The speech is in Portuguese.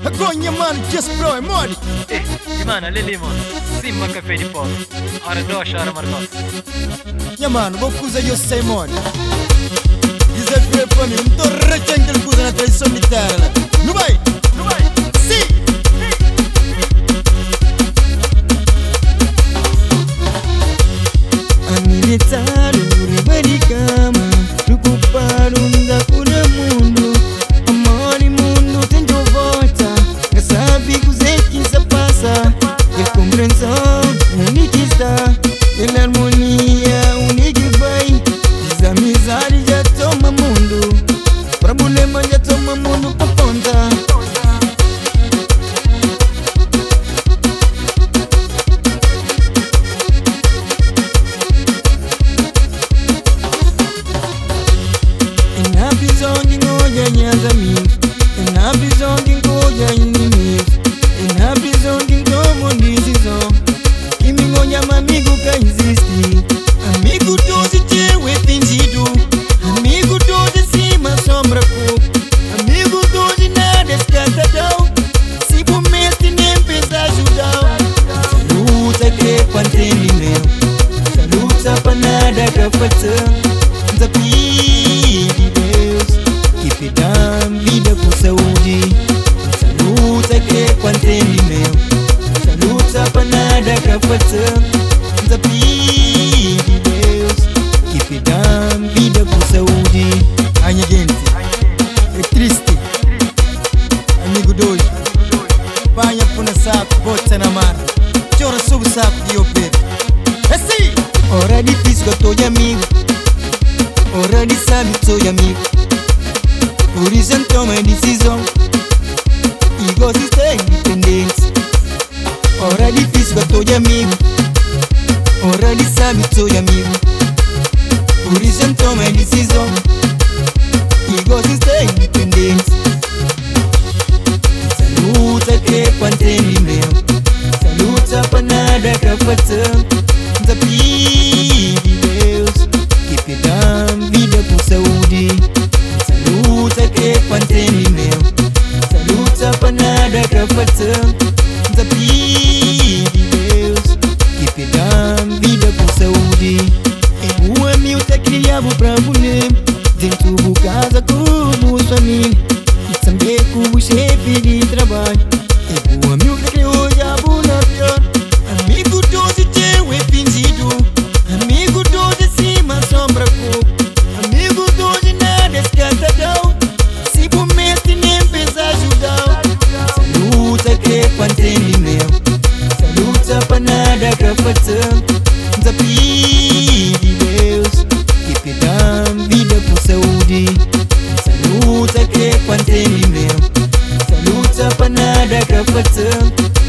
Agonha, mano, just bro, é mole. Mano, ali, mano. Cima café de pó. Hora de hora marcos. Mano, vou usar eu sei, mano. Dizer para mim, não tô recente que usa na tradição de terra. Não vai? Não vai? Sim! A militar, o preocupado da cura mundo. Amor e mundo tem de volta. Já sabe que os que se passa. E compreensão, única está. E harmonia, única vai. Desamizade já toma mundo. Problema já toma mundo pra conta. Na prisão de Goiânia, amigos. Na prisão de Goiânia, inimigos. Na prisão de tomar decisão. Que me olha, amigo que existe. Amigo doce teu é fingido. Amigo doce cima sombra pouco. Amigo doce nada escatadão. Se por mês nem pensa ajudar. Saluta que pantene meu. Saluta pra nada que faça. Desafio Deus que dá vida com saúde. Saluta que contém meu. Saluta pra nada que faça. Desafio Deus que dá vida com saúde. Ai, gente, é triste. Amigo doido, banha por na saco, bota na mar. Chora sobre o saco de opete. É sim! Hora difícil que eu tô amigo. Hora de sabe que sou amigo. Por isso eu tomo a decisão. E gosto de ser independente. Hora difícil que eu tô amigo. Hora de sabe que sou amigo. Por isso eu tomo a decisão. E gosto de ser independente. Saluta que contém meu. Saluta pra nada que faça. Desafio Deus que dá vida com saúde. Saluta que contém meu. Saluta pra nada que faça. Desafio Deus que dá vida com saúde. O amigo te criava pra mulher. Dentro do casa com os família. E também com o chefe de trabalho. O amigo te criou já na pior. Amigo doce teu é fingido. Amigo doce cima sombra pouco. Amigo doce nada escatadão. Se por mês nem pensa ajudar. Saluta que contém meu. Saluta pra nada que faça. Desafio Deus que dá vida com saúde. Saluta que contém meu. Saluta pra nada que faça.